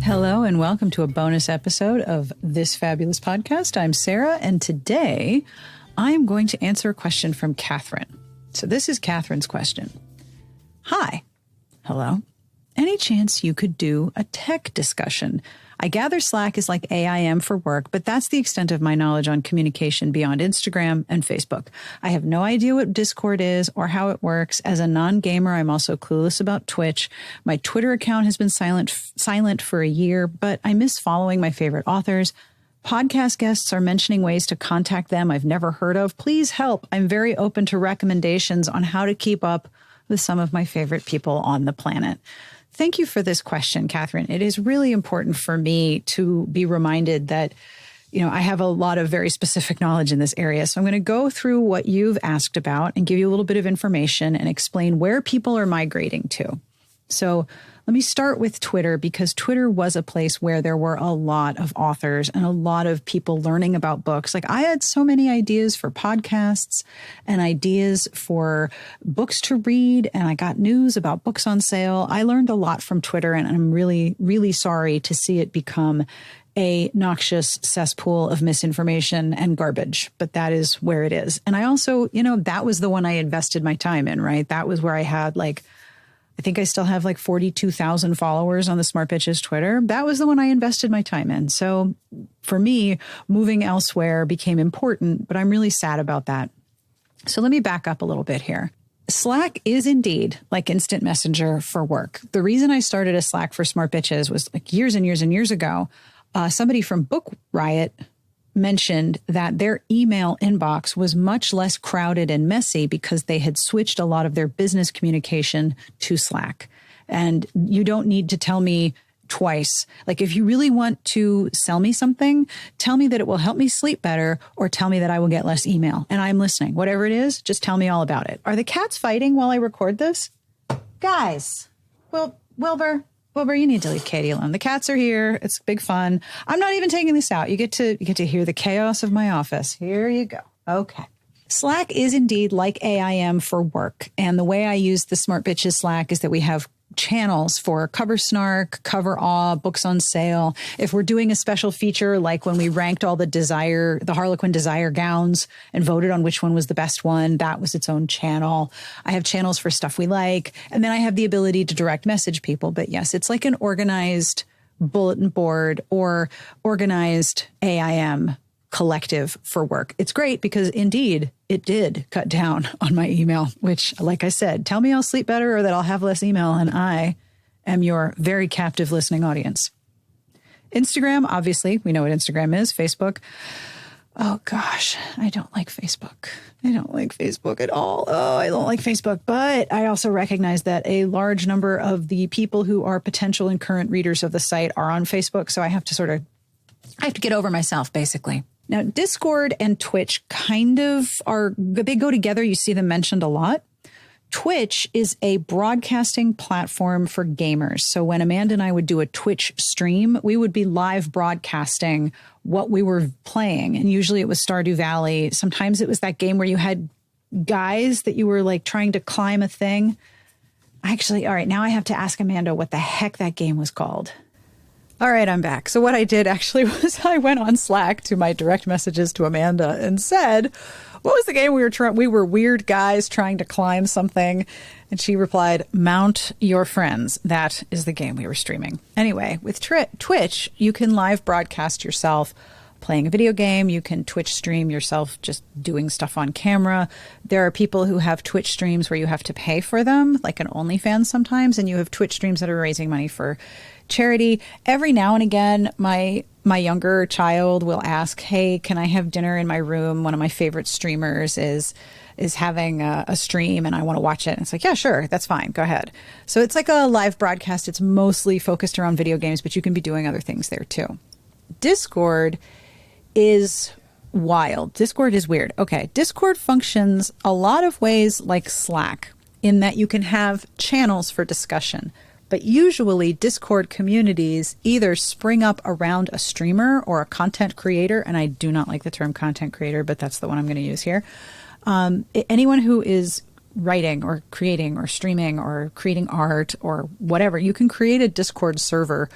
Hello and welcome to a bonus episode of This Fabulous Podcast. I'm Sarah, and today I'm going to answer a question from Catherine. So this is Catherine's question. Hi. Hello. Any chance you could do a tech discussion? I gather Slack is like AIM for work, but that's the extent of my knowledge on communication beyond Instagram and Facebook. I have no idea what Discord is or how it works. As a non-gamer, I'm also clueless about Twitch. My Twitter account has been silent for a year, but I miss following my favorite authors. Podcast guests are mentioning ways to contact them I've never heard of. Please help. I'm very open to recommendations on how to keep up with some of my favorite people on the planet. Thank you for this question, Catherine. It is really important for me to be reminded that, I have a lot of very specific knowledge in this area. So I'm going to go through what you've asked about and give you a little bit of information and explain where people are migrating to. So let me start with Twitter, because Twitter was a place where there were a lot of authors and a lot of people learning about books. Like, I had so many ideas for podcasts and ideas for books to read, and I got news about books on sale. I learned a lot from Twitter, and I'm really, really sorry to see it become a noxious cesspool of misinformation and garbage, but that is where it is. And I also, that was the one I invested my time in, right? That was where I had I think I still have 42,000 followers on the Smart Bitches Twitter. That was the one I invested my time in. So for me, moving elsewhere became important, but I'm really sad about that. So let me back up a little bit here. Slack is indeed like instant messenger for work. The reason I started a Slack for Smart Bitches was years and years and years ago. Somebody from Book Riot mentioned that their email inbox was much less crowded and messy because they had switched a lot of their business communication to Slack. And you don't need to tell me twice. If you really want to sell me something, tell me that it will help me sleep better, or tell me that I will get less email. And I'm listening. Whatever it is, just tell me all about it. Are the cats fighting while I record this? Guys, Wilbur, you need to leave Katie alone. The cats are here. It's big fun. I'm not even taking this out. You get to hear the chaos of my office. Here you go. Okay. Slack is indeed like AIM for work. And the way I use the Smart Bitches Slack is that we have channels for Cover Snark, Cover Awe, books on sale. If we're doing a special feature, like when we ranked all the Harlequin Desire gowns and voted on which one was the best one, that was its own channel. I have channels for stuff we like. And then I have the ability to direct message people. But yes, it's like an organized bulletin board or organized AIM collective for work. It's great because indeed it did cut down on my email, which, like I said, tell me I'll sleep better or that I'll have less email, and I am your very captive listening audience. Instagram, obviously, we know what Instagram is. Facebook. Oh gosh, I don't like Facebook. I don't like Facebook at all. Oh, I don't like Facebook. But I also recognize that a large number of the people who are potential and current readers of the site are on Facebook. So I have to get over myself, basically. Now, Discord and Twitch they go together. You see them mentioned a lot. Twitch is a broadcasting platform for gamers. So when Amanda and I would do a Twitch stream, we would be live broadcasting what we were playing. And usually it was Stardew Valley. Sometimes it was that game where you had guys that you were trying to climb a thing. Actually, all right, now I have to ask Amanda what the heck that game was called. All right, I'm back. So what I did actually was I went on Slack to my direct messages to Amanda and said, what was the game we were weird guys trying to climb something? And she replied, Mount Your Friends. That is the game we were streaming. Anyway, with Twitch, you can live broadcast yourself playing a video game. You can Twitch stream yourself just doing stuff on camera. There are people who have Twitch streams where you have to pay for them, like an OnlyFans sometimes, and you have Twitch streams that are raising money for charity. Every now and again, my younger child will ask, hey, can I have dinner in my room? One of my favorite streamers is having a stream and I want to watch it. And it's like, yeah, sure, that's fine. Go ahead. So it's like a live broadcast. It's mostly focused around video games, but you can be doing other things there too. Discord is wild. Discord is weird. Okay. Discord functions a lot of ways like Slack in that you can have channels for discussion. But usually Discord communities either spring up around a streamer or a content creator. And I do not like the term content creator, but that's the one I'm going to use here. Anyone who is writing or creating or streaming or creating art or whatever, you can create a Discord server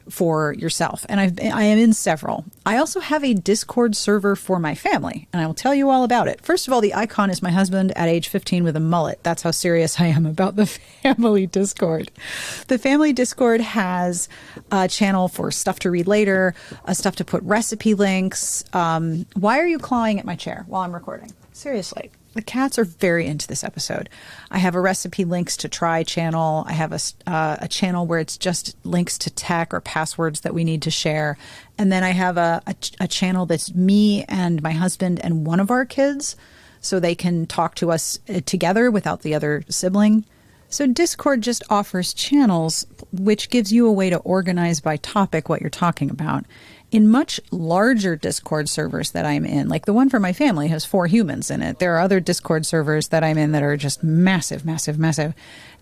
for yourself. And I am in several. I also have a Discord server for my family, and I will tell you all about it. First of all, the icon is my husband at age 15 with a mullet. That's how serious I am about the family Discord. The family Discord has a channel for stuff to read later, stuff to put recipe links. Why are you clawing at my chair while I'm recording? Seriously. The cats are very into this episode. I have a recipe links to try channel. I have a channel where it's just links to tech or passwords that we need to share. And then I have a channel that's me and my husband and one of our kids, so they can talk to us together without the other sibling. So Discord just offers channels, which gives you a way to organize by topic what you're talking about. In much larger Discord servers that I'm in, like the one for my family has 4 humans in it. There are other Discord servers that I'm in that are just massive, massive, massive.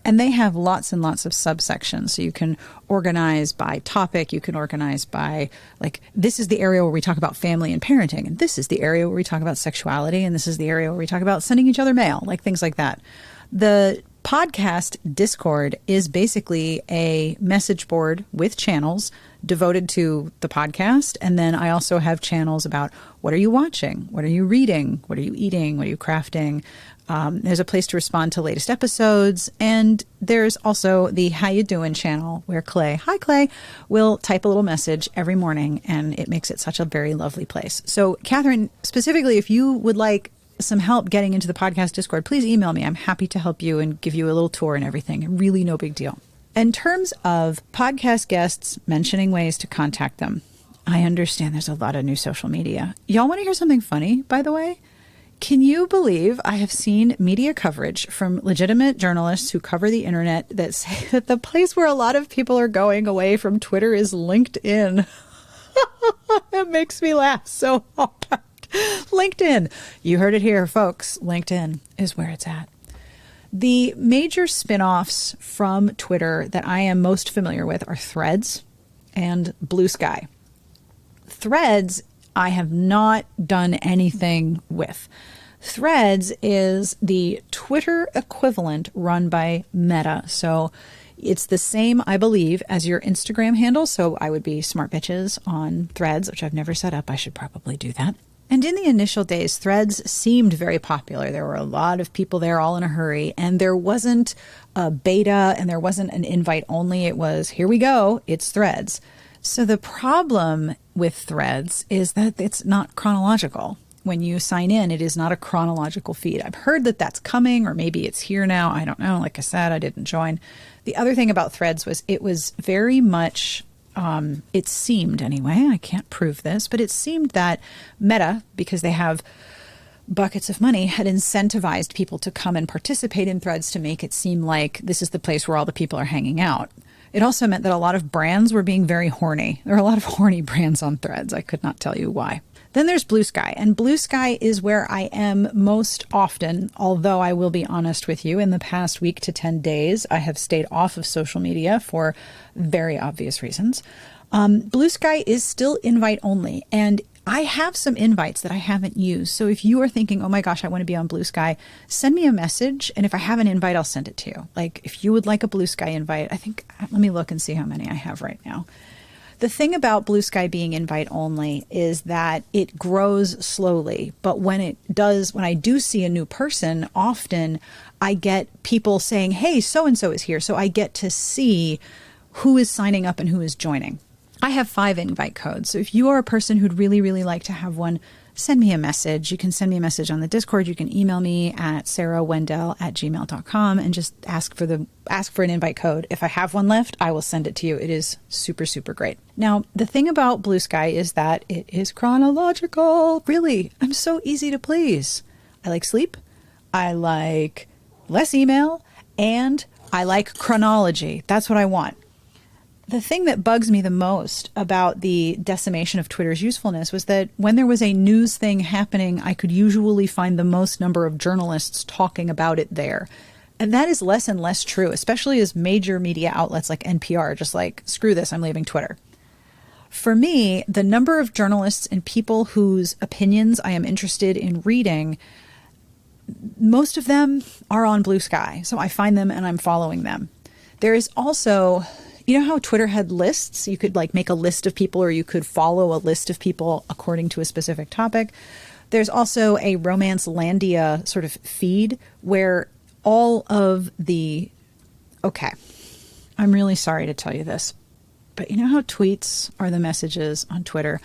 And they have lots and lots of subsections. So you can organize by topic. You can organize by, like, this is the area where we talk about family and parenting. And this is the area where we talk about sexuality. And this is the area where we talk about sending each other mail, like things like that. The podcast Discord is basically a message board with channels devoted to the podcast. And then I also have channels about what are you watching? What are you reading? What are you eating? What are you crafting? There's a place to respond to latest episodes. And there's also the How You Doing channel where Clay, hi Clay, will type a little message every morning. And it makes it such a very lovely place. So Catherine, specifically, if you would like some help getting into the podcast Discord, please email me. I'm happy to help you and give you a little tour and everything. Really no big deal. In terms of podcast guests mentioning ways to contact them, I understand there's a lot of new social media. Y'all want to hear something funny, by the way? Can you believe I have seen media coverage from legitimate journalists who cover the internet that say that the place where a lot of people are going away from Twitter is LinkedIn? It makes me laugh so hard. LinkedIn. You heard it here, folks. LinkedIn is where it's at. The major spin-offs from Twitter that I am most familiar with are Threads and Blue Sky. Threads, I have not done anything with. Threads is the Twitter equivalent run by Meta. So it's the same, I believe, as your Instagram handle. So I would be Smart Bitches on Threads, which I've never set up. I should probably do that. And in the initial days, Threads seemed very popular. There were a lot of people there all in a hurry, and there wasn't a beta and there wasn't an invite only. It was, here we go, it's Threads. So the problem with Threads is that it's not chronological. When you sign in, it is not a chronological feed. I've heard that that's coming, or maybe it's here now. I don't know. Like I said, I didn't join. The other thing about Threads was it was very much... it seemed anyway, I can't prove this, but it seemed that Meta, because they have buckets of money, had incentivized people to come and participate in Threads to make it seem like this is the place where all the people are hanging out. It also meant that a lot of brands were being very horny. There are a lot of horny brands on Threads. I could not tell you why. Then there's Blue Sky, and Blue Sky is where I am most often, although I will be honest with you, in the past week to 10 days, I have stayed off of social media for very obvious reasons. Blue Sky is still invite only, and I have some invites that I haven't used. So if you are thinking, oh my gosh, I want to be on Blue Sky, send me a message, and if I have an invite, I'll send it to you. Like if you would like a Blue Sky invite, I think, let me look and see how many I have right now. The thing about Blue Sky being invite only is that it grows slowly. But when I do see a new person, often I get people saying, hey, so-and-so is here. So I get to see who is signing up and who is joining. I have 5 invite codes. So if you are a person who'd really, really like to have one, send me a message. You can send me a message on the Discord. You can email me at sarahwendell@gmail.com and just ask for an invite code. If I have one left, I will send it to you. It is super, super great. Now, the thing about Blue Sky is that it is chronological. Really, I'm so easy to please. I like sleep. I like less email. And I like chronology. That's what I want. The thing that bugs me the most about the decimation of Twitter's usefulness was that when there was a news thing happening, I could usually find the most number of journalists talking about it there. And that is less and less true, especially as major media outlets like NPR are just like, screw this, I'm leaving Twitter. For me, the number of journalists and people whose opinions I am interested in reading, most of them are on Blue Sky. So I find them and I'm following them. There is also... You know how Twitter had lists? You could like make a list of people, or you could follow a list of people according to a specific topic. There's also a Romancelandia sort of feed where all of the... Okay, I'm really sorry to tell you this, but you know how tweets are the messages on Twitter?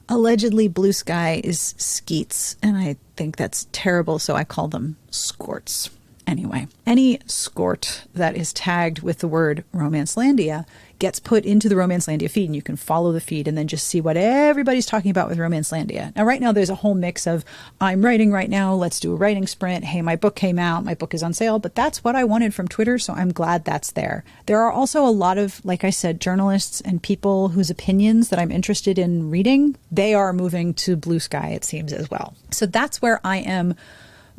Allegedly, Blue Sky is skeets, and I think that's terrible, so I call them skorts. Anyway, any skort that is tagged with the word Romancelandia gets put into the Romancelandia feed, and you can follow the feed and then just see what everybody's talking about with Romancelandia. Now, right now, there's a whole mix of, I'm writing right now, let's do a writing sprint, hey, my book came out, my book is on sale, but that's what I wanted from Twitter, so I'm glad that's there. There are also a lot of, like I said, journalists and people whose opinions that I'm interested in reading, they are moving to Blue Sky, it seems, as well. So that's where I am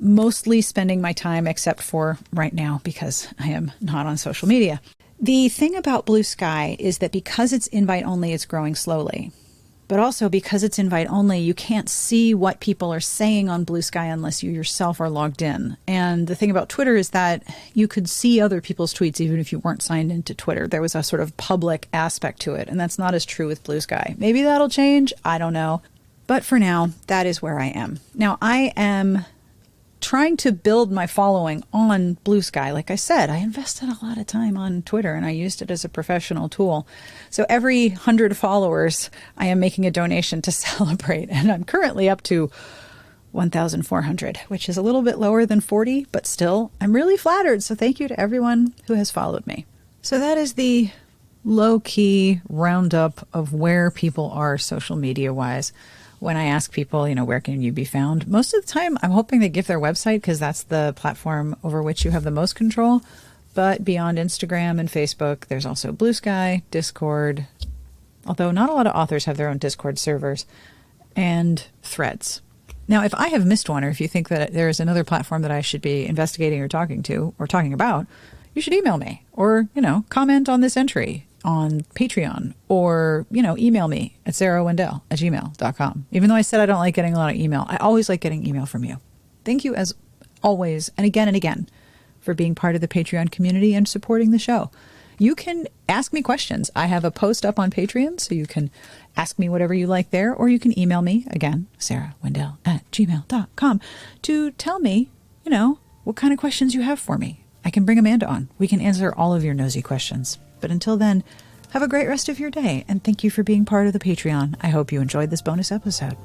mostly spending my time, except for right now because I am not on social media. The thing about Blue Sky is that because it's invite only, it's growing slowly. But also because it's invite only, you can't see what people are saying on Blue Sky unless you yourself are logged in. And the thing about Twitter is that you could see other people's tweets even if you weren't signed into Twitter. There was a sort of public aspect to it, and that's not as true with Blue Sky. Maybe that'll change. I don't know. But for now, that is where I am. Now, I am trying to build my following on Blue Sky. Like I said, I invested a lot of time on Twitter and I used it as a professional tool. So every 100 followers, I am making a donation to celebrate. And I'm currently up to 1,400, which is a little bit lower than 40, but still, I'm really flattered. So thank you to everyone who has followed me. So that is the low-key roundup of where people are social media-wise. When I ask people, where can you be found? Most of the time, I'm hoping they give their website because that's the platform over which you have the most control. But beyond Instagram and Facebook, there's also Blue Sky, Discord, although not a lot of authors have their own Discord servers, and Threads. Now, if I have missed one, or if you think that there is another platform that I should be investigating or talking to or talking about, you should email me or, comment on this entry on Patreon, or, email me at sarahwendell@gmail.com. Even though I said I don't like getting a lot of email, I always like getting email from you. Thank you as always, and again, for being part of the Patreon community and supporting the show. You can ask me questions. I have a post up on Patreon, so you can ask me whatever you like there, or you can email me, again, sarahwendell@gmail.com, to tell me, what kind of questions you have for me. I can bring Amanda on. We can answer all of your nosy questions. But until then, have a great rest of your day, and thank you for being part of the Patreon. I hope you enjoyed this bonus episode.